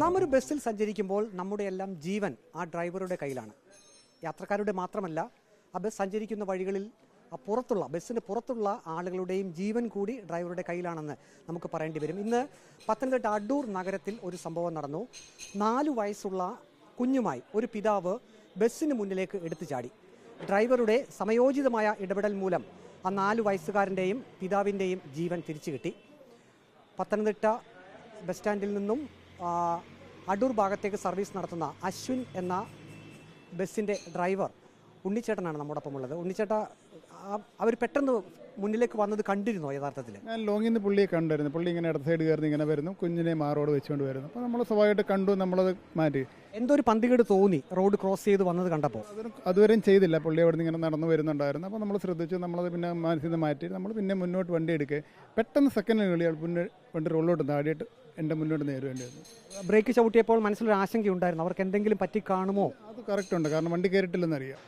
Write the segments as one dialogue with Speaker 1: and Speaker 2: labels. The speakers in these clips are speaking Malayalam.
Speaker 1: നാം ഒരു ബസ്സിൽ സഞ്ചരിക്കുമ്പോൾ നമ്മുടെ എല്ലാം ജീവൻ ആ ഡ്രൈവറുടെ കയ്യിലാണ്. യാത്രക്കാരുടെ മാത്രമല്ല, ആ ബസ് സഞ്ചരിക്കുന്ന വഴികളിൽ പുറത്തുള്ള ബസ്സിന് പുറത്തുള്ള ആളുകളുടെയും ജീവൻ കൂടി ഡ്രൈവറുടെ കയ്യിലാണെന്ന് നമുക്ക് പറയേണ്ടി വരും. ഇന്ന് പത്തനംതിട്ട അടൂർ നഗരത്തിൽ ഒരു സംഭവം നടന്നു. 4 വയസ്സുള്ള കുഞ്ഞുമായി ഒരു പിതാവ് ബസ്സിന് മുന്നിലേക്ക് എടുത്തു ചാടി. ഡ്രൈവറുടെ സമയോചിതമായ ഇടപെടൽ മൂലം ആ 4 വയസ്സുകാരൻ്റെയും പിതാവിൻ്റെയും ജീവൻ തിരിച്ചു കിട്ടി. പത്തനംതിട്ട ബസ് സ്റ്റാൻഡിൽ നിന്നും അടൂർ ഭാഗത്തേക്ക് സർവീസ് നടത്തുന്ന അശ്വിൻ എന്ന ബസ്സിൻ്റെ ഡ്രൈവർ ഉണ്ണിച്ചേട്ടനാണ് നമ്മോടൊപ്പം ഉള്ളത്. ഉണ്ണിച്ചേട്ട, അവർ പെട്ടെന്ന് മുന്നിലേക്ക് വന്നത് കണ്ടിരുന്നോ? യഥാർത്ഥത്തിൽ
Speaker 2: ഞാൻ ലോങ്ങിൽ നിന്ന് പുള്ളിയെ കണ്ടായിരുന്നു. പുള്ളി ഇങ്ങനെ ഇടത് സൈഡ് കയറി ഇങ്ങനെ വരുന്നു, കുഞ്ഞിനെ മാറോട് വെച്ചുകൊണ്ട് വരുന്നു. അപ്പോൾ നമ്മൾ സ്വാഭാവികമായിട്ട് കണ്ടു, നമ്മളത് മാറ്റി.
Speaker 1: എന്തോ ഒരു പന്തികേട് തോന്നി റോഡ് ക്രോസ് ചെയ്ത് വന്നത് കണ്ടപ്പോൾ.
Speaker 2: അതുവരെയും ചെയ്തില്ല. പുള്ളി അവിടെ നിന്ന് ഇങ്ങനെ നടന്നു വരുന്നുണ്ടായിരുന്നു. അപ്പോൾ നമ്മൾ ശ്രദ്ധിച്ചു, നമ്മളത് പിന്നെ മനസ്സിൽ നിന്ന് മാറ്റി നമ്മൾ പിന്നെ മുന്നോട്ട് വണ്ടി എടുക്കുക. പെട്ടെന്ന് സെക്കൻഡിനുള്ളിൽ പിന്നെ വണ്ടി റോഡിലോട്ട് താടിയിട്ട് എൻ്റെ മുന്നോട്ട് നേരുവേണ്ടിയിരുന്നു.
Speaker 1: ബ്രേക്ക് ചവിട്ടിയപ്പോൾ മനസ്സിലൊരു ആശങ്കയുണ്ടായിരുന്നു, അവർക്ക് എന്തെങ്കിലും പറ്റി കാണുമോ?
Speaker 2: അത് കറക്റ്റ് ഉണ്ട്, കാരണം വണ്ടി കയറിയിട്ടില്ലെന്നറിയാം.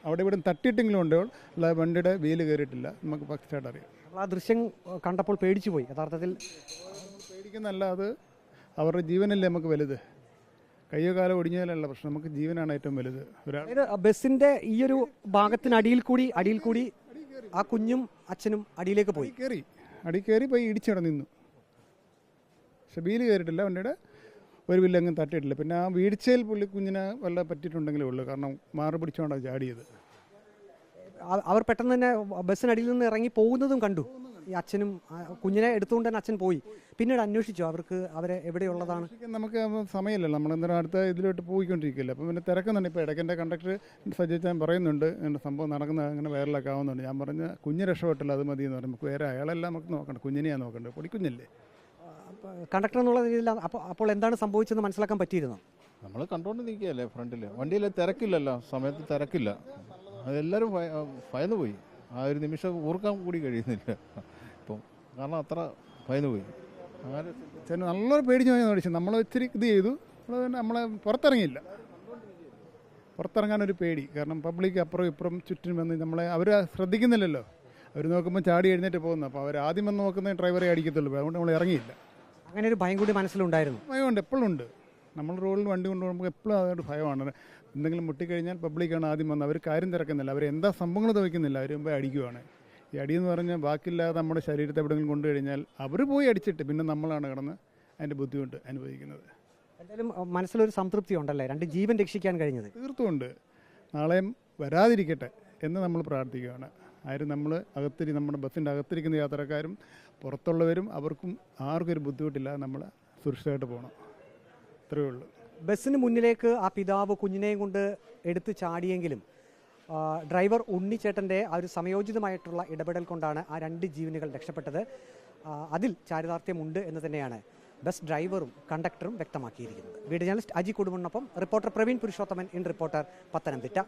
Speaker 2: അവിടെ ഇവിടെ തട്ടിയിട്ടെങ്കിലും ഉണ്ട്, അല്ല വണ്ടിയുടെ വീല് കയറിയിട്ടില്ല. നമുക്ക് ഫസ്റ്റായിട്ട് അറിയാം.
Speaker 1: ആ ദൃശ്യം കണ്ടപ്പോൾ പേടിച്ചു പോയി. യഥാർത്ഥത്തിൽ
Speaker 2: പേടിക്കുന്നല്ല, അത് അവരുടെ ജീവനല്ലേ നമുക്ക് വലുത്. കയ്യോ കാലോ ഒടിഞ്ഞാലല്ല പ്രശ്നം, നമുക്ക് ജീവനാണ് ഏറ്റവും വലുത്.
Speaker 1: അതായത് ബസ്സിന്റെ ഈ ഒരു ഭാഗത്തിന് അടിയിൽ കൂടി ആ കുഞ്ഞും അച്ഛനും അടിയിലേക്ക് പോയി.
Speaker 2: അടി കയറി പോയി ഇടിച്ചവിടെ നിന്നു. പക്ഷെ വീല് കയറിയിട്ടില്ല, വണ്ടിയുടെ ഒരു വില്ലങ്ങും തട്ടിയിട്ടില്ല. പിന്നെ ആ വീഴ്ചയിൽ പുള്ളി കുഞ്ഞിനെ വല്ല പറ്റിയിട്ടുണ്ടെങ്കിലേ ഉള്ളൂ, കാരണം മാറി പിടിച്ചുകൊണ്ടാണ് ചാടിയത്.
Speaker 1: അവർ പെട്ടെന്ന് തന്നെ ബസ്സിനടിയിൽ നിന്ന് ഇറങ്ങി പോകുന്നതും കണ്ടു. ഈ അച്ഛനും കുഞ്ഞിനെ എടുത്തുകൊണ്ട് തന്നെ അച്ഛൻ പോയി. പിന്നീട് അന്വേഷിച്ചു അവരെ എവിടെയുള്ളതാണ്.
Speaker 2: നമുക്ക് സമയമില്ലല്ലോ, നമ്മളെന്തായാലും അടുത്ത ഇതിലോട്ട് പോയിക്കൊണ്ടിരിക്കില്ല. അപ്പം പിന്നെ തിരക്കുന്നുണ്ട്. ഇപ്പോൾ ഇടയ്ക്ക് എൻ്റെ കണ്ടക്ടർ സജസ്റ്റ് ഞാൻ പറയുന്നുണ്ട്, എൻ്റെ സംഭവം നടക്കുന്നത് അങ്ങനെ വൈറലൊക്കെ ആവുന്നുണ്ട്. ഞാൻ പറഞ്ഞ കുഞ്ഞ് രക്ഷപ്പെട്ടില്ല, അത് മതി എന്ന് പറയും. നമുക്ക് വേറെ അയാളെല്ലാം നമുക്ക് നോക്കണ്ട, കുഞ്ഞിനെയാണ് നോക്കേണ്ടത്. പൊടിക്കുഞ്ഞല്ലേ
Speaker 1: കണ്ടക്ടർ എന്നുള്ള രീതിയിൽ. അപ്പോൾ എന്താണ് സംഭവിച്ചതെന്ന് മനസ്സിലാക്കാൻ പറ്റിയിരുന്നു?
Speaker 3: നമ്മൾ കണ്ടുകൊണ്ട് നിൽക്കുകയല്ലേ ഫ്രണ്ടിൽ. വണ്ടിയിൽ തിരക്കില്ലല്ലോ, സമയത്ത് തിരക്കില്ല. അതെല്ലാവരും ഭയന്നു പോയി. ആ ഒരു നിമിഷം ഓർക്കാൻ കൂടി കഴിയുന്നില്ല ഇപ്പം, കാരണം അത്ര ഭയന്നു പോയി.
Speaker 2: അങ്ങനെ നല്ലൊരു പേടിച്ച് മേടിച്ചു. നമ്മൾ ഇച്ചിരി ഇത് ചെയ്തു, നമ്മളെ പുറത്തിറങ്ങിയില്ല. പുറത്തിറങ്ങാനൊരു പേടി, കാരണം പബ്ലിക് അപ്പുറം ഇപ്പുറം ചുറ്റിനും വന്ന് നമ്മളെ അവർ ശ്രദ്ധിക്കുന്നില്ലല്ലോ. അവർ നോക്കുമ്പോൾ ചാടി എഴുന്നേറ്റ് പോകുന്നു. അപ്പോൾ അവർ ആദ്യം വന്ന് നോക്കുന്ന ഡ്രൈവറെ അടിക്കത്തുള്ളൂ. അതുകൊണ്ട് നമ്മൾ ഇറങ്ങിയില്ല.
Speaker 1: അങ്ങനെ ഒരു ഭയം കൂടി മനസ്സിലുണ്ടായിരുന്നു.
Speaker 2: ഭയമുണ്ട്, എപ്പോഴും ഉണ്ട്. നമ്മൾ റോഡിൽ വണ്ടി കൊണ്ടുപോകുമ്പോൾ എപ്പോഴും അതൊരു ഭയമാണ്. എന്തെങ്കിലും മുട്ടിക്കഴിഞ്ഞാൽ പബ്ലിക്കാണ് ആദ്യം വന്നത്. അവർ കാര്യം തിരക്കുന്നില്ല, അവർ എന്താ സംഭവങ്ങൾ തവയ്ക്കുന്നില്ല, അവർ മുമ്പേ അടിക്കുവാണ്. ഈ അടിയെന്ന് പറഞ്ഞാൽ ബാക്കിയില്ലാതെ നമ്മുടെ ശരീരത്തെ എവിടെയെങ്കിലും കൊണ്ടു കഴിഞ്ഞാൽ അവർ പോയി അടിച്ചിട്ട് പിന്നെ നമ്മളാണ് കിടന്ന് അതിൻ്റെ ബുദ്ധിമുട്ട് അനുഭവിക്കുന്നത്.
Speaker 1: എന്തായാലും മനസ്സിലൊരു സംതൃപ്തി ഉണ്ടല്ലേ, 2 ജീവൻ രക്ഷിക്കാൻ കഴിഞ്ഞത്?
Speaker 2: തീർത്തുമുണ്ട്. നാളെയും വരാതിരിക്കട്ടെ എന്ന് നമ്മൾ പ്രാർത്ഥിക്കുകയാണ്. ആരും നമ്മൾ നമ്മുടെ ബസ്സിൻ്റെ അകത്തിരിക്കുന്ന യാത്രക്കാരും പുറത്തുള്ളവരും അവർക്കും ആർക്കും ഒരു ബുദ്ധിമുട്ടില്ല, നമ്മൾ സുരക്ഷിതമായിട്ട് പോകണം. അത്രയേ ഉള്ളൂ.
Speaker 1: ബസ്സിന് മുന്നിലേക്ക് ആ പിതാവ് കുഞ്ഞിനെയും കൊണ്ട് എടുത്ത് ചാടിയെങ്കിലും ഡ്രൈവർ ഉണ്ണിച്ചേട്ടൻ്റെ ആ ഒരു സമയോചിതമായിട്ടുള്ള ഇടപെടൽ കൊണ്ടാണ് ആ 2 ജീവനുകൾ രക്ഷപ്പെട്ടത്. അതിൽ ചാരിതാർത്ഥ്യമുണ്ട് എന്ന് തന്നെയാണ് ബസ് ഡ്രൈവറും കണ്ടക്ടറും വ്യക്തമാക്കിയിരിക്കുന്നത്. വീഡിയോ ജേർണലിസ്റ്റ് അജി കുടുംബനൊപ്പം reporter Praveen Purushothaman, in reporter, Pathanamthitta.